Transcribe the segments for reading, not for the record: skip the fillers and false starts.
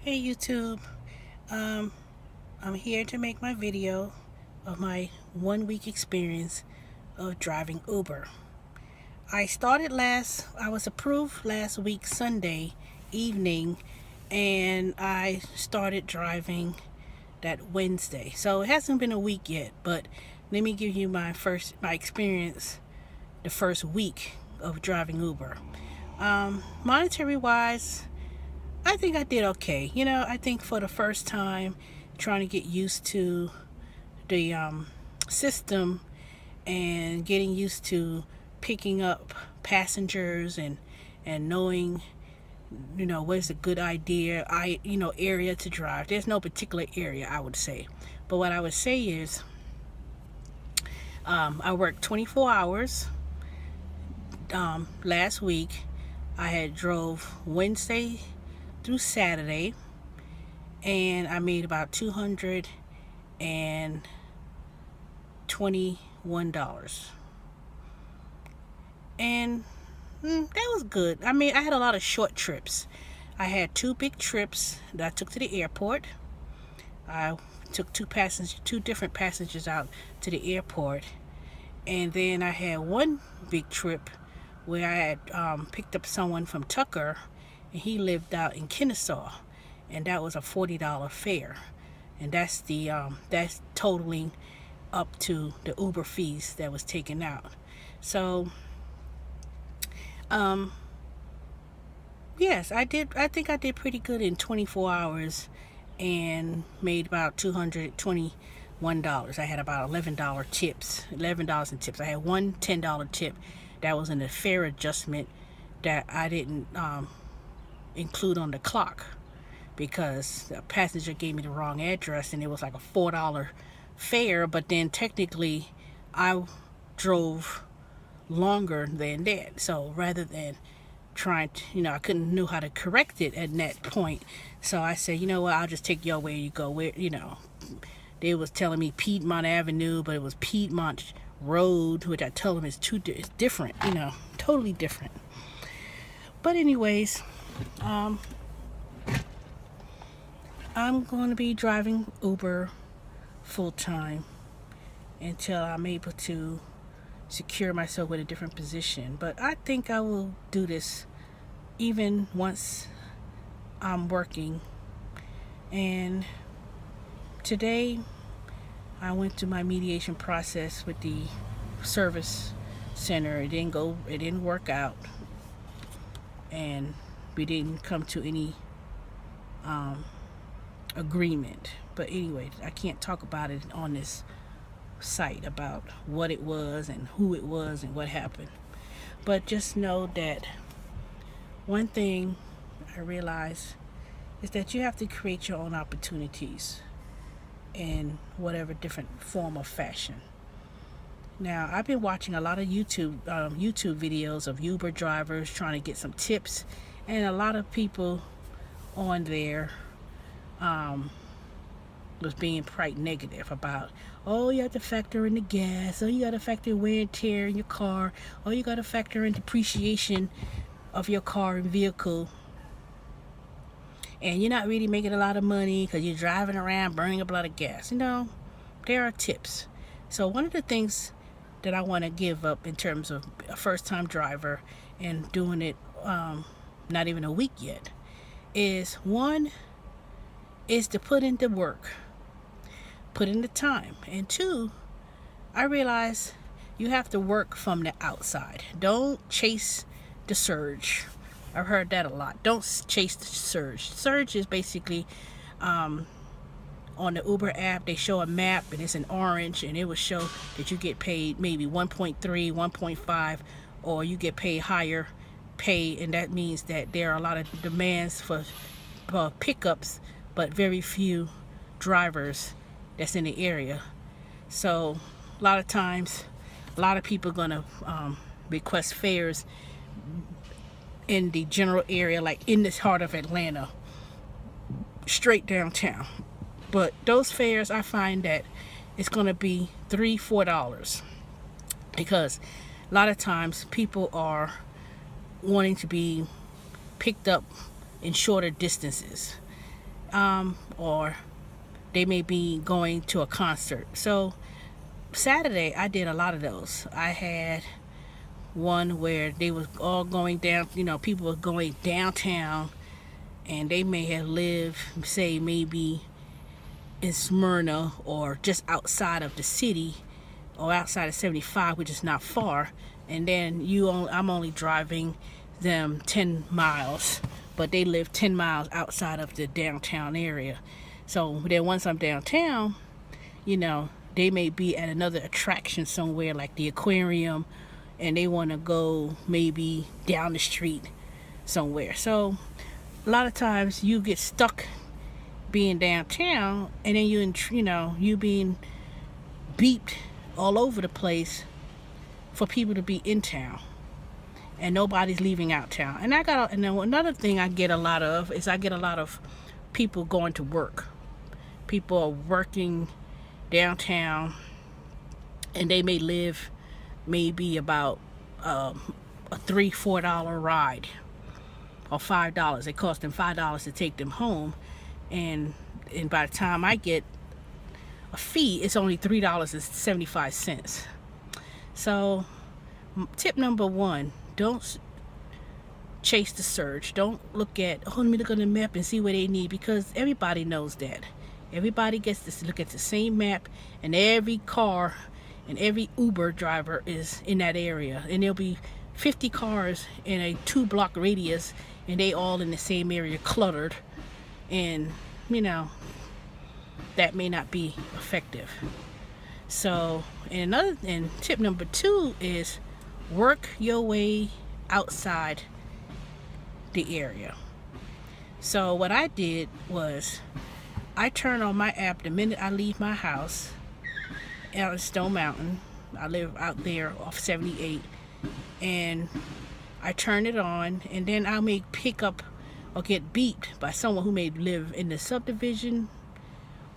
Hey YouTube, I'm here to make my video of my 1 week experience of driving Uber. I was approved last week Sunday evening, and I started driving that Wednesday. So it hasn't been a week yet, but let me give you my experience the first week of driving Uber. Monetary wise, I think I did okay. I think for the first time, trying to get used to the system and getting used to picking up passengers and knowing, where's a good area to drive. There's no particular area, I would say. But what I would say is, I worked 24 hours last week. I had drove Wednesday through Saturday, and I made about $221. And that was good. I mean, I had a lot of short trips. I had 2 big trips that I took to the airport. I took two different passengers out to the airport, and then I had 1 big trip where I had picked up someone from Tucker, and he lived out in Kennesaw, and that was a $40 fare, and that's totaling up to the Uber fees that was taken out. So yes, I think I did pretty good in 24 hours and made about $221. I had about $11 in tips. I had one $10 tip that was in a fare adjustment that I didn't include on the clock because the passenger gave me the wrong address, and it was like a $4 fare, but then technically I drove longer than that. So rather than trying to, I couldn't know how to correct it at that point. So I said, you know what, I'll just take y'all where you go. They was telling me Piedmont Avenue, but it was Piedmont Road, which I told them it's different, totally different. But anyways, I'm going to be driving Uber full time until I'm able to secure myself with a different position. But I think I will do this even once I'm working. And today I went through my mediation process with the service center. It didn't work out, and we didn't come to any agreement. But anyway, I can't talk about it on this site about what it was and who it was and what happened. But just know that one thing I realize is that you have to create your own opportunities in whatever different form or fashion. Now, I've been watching a lot of YouTube videos of Uber drivers trying to get some tips, and a lot of people on there was being quite negative about, oh, you have to factor in the gas, oh, you got to factor in wear and tear in your car, oh, you got to factor in depreciation of your car and vehicle, and you're not really making a lot of money because you're driving around burning up a lot of gas. There are tips. So one of the things that I want to give up in terms of a first-time driver and doing it not even a week yet is, one, is to put in the work, put in the time, and 2, I realize you have to work from the outside. Don't chase the surge. I've heard that a lot. Don't chase the surge. Surge is basically on the Uber app, they show a map and it's in orange, and it will show that you get paid maybe 1.3, 1.5, or you get paid higher pay, and that means that there are a lot of demands for pickups, but very few drivers that's in the area. So a lot of times, a lot of people are gonna request fares in the general area, like in this heart of Atlanta, straight downtown. But those fares, I find that it's going to be $3, $4, because a lot of times people are wanting to be picked up in shorter distances. or they may be going to a concert. So Saturday I did a lot of those. I had one where they was all going down, people were going downtown, and they may have lived, say, maybe in Smyrna or just outside of the city or outside of 75, which is not far. And then I'm only driving them 10 miles, but they live 10 miles outside of the downtown area. So then once I'm downtown, they may be at another attraction somewhere like the aquarium, and they want to go maybe down the street somewhere. So a lot of times you get stuck being downtown, and then you being beeped all over the place for people to be in town, and nobody's leaving out town. And then another thing I get a lot of is people going to work. People are working downtown, and they may live maybe about a $3-4 ride, or $5. It costs them $5 to take them home, and by the time I get a fee, it's only $3.75. So tip number one: don't chase the surge. Don't look at, let me look on the map and see what they need, because everybody knows that. Everybody gets to look at the same map, and every car and every Uber driver is in that area, and there'll be 50 cars in a 2-block radius, and they all in the same area, cluttered, and that may not be effective. So, and tip number two is work your way outside the area. So what I did was I turned on my app the minute I leave my house out in Stone Mountain. I live out there off 78, and I turn it on, and then I may pick up or get beeped by someone who may live in the subdivision,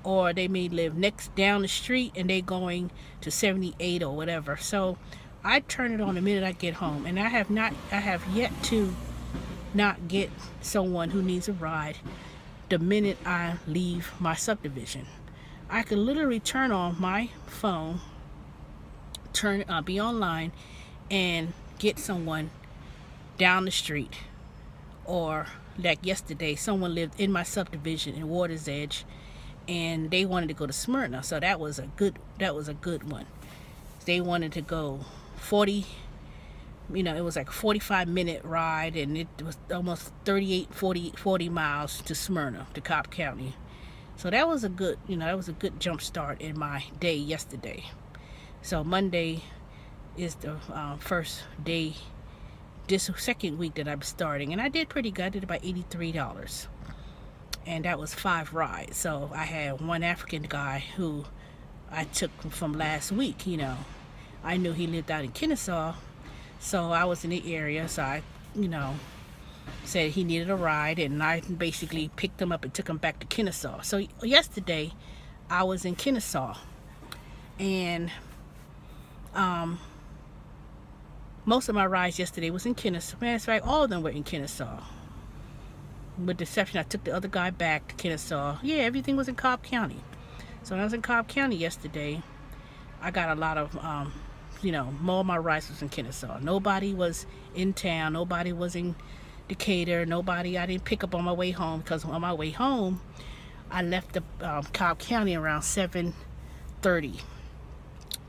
or they may live next down the street and they going to 78 or whatever. So I turn it on the minute I get home, and I have yet to not get someone who needs a ride the minute I leave my subdivision. I could literally turn on my phone, be online, and get someone down the street. Or like yesterday, someone lived in my subdivision in Water's Edge, and they wanted to go to Smyrna, so that was a good one. They wanted to go 40, it was like a 45-minute ride, and it was almost 40 miles to Smyrna, to Cobb County. So that was a good, jump start in my day yesterday. So Monday is the first day, this second week that I'm starting, and I did pretty good. I did about $83, and that was 5 rides. So I had one African guy who I took from last week. I knew he lived out in Kennesaw, so I was in the area, so I said he needed a ride, and I basically picked him up and took him back to Kennesaw. So yesterday I was in Kennesaw, and most of my rides yesterday was in Kennesaw. That's right, all of them were in Kennesaw, with the exception I took the other guy back to Kennesaw. Yeah, everything was in Cobb County. So when I was in Cobb County yesterday, I got a lot of more of my rides was in Kennesaw. Nobody was in town. Nobody was in Decatur. I didn't pick up on my way home, because on my way home I left the Cobb County around 7:30,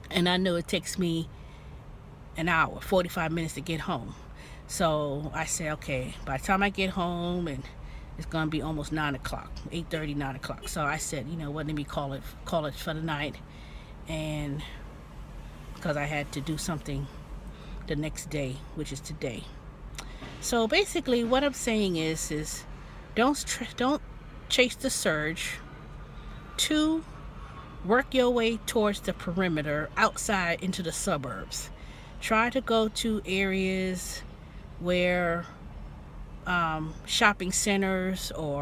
and I know it takes me an hour, 45 minutes to get home. So I said, okay, by the time I get home, and it's gonna be almost 9 o'clock, 8:30, 9 o'clock. So I said, let me call it for the night, and because I had to do something the next day, which is today. So basically what I'm saying is don't chase the surge. 2, work your way towards the perimeter, outside into the suburbs. Try to go to areas where shopping centers or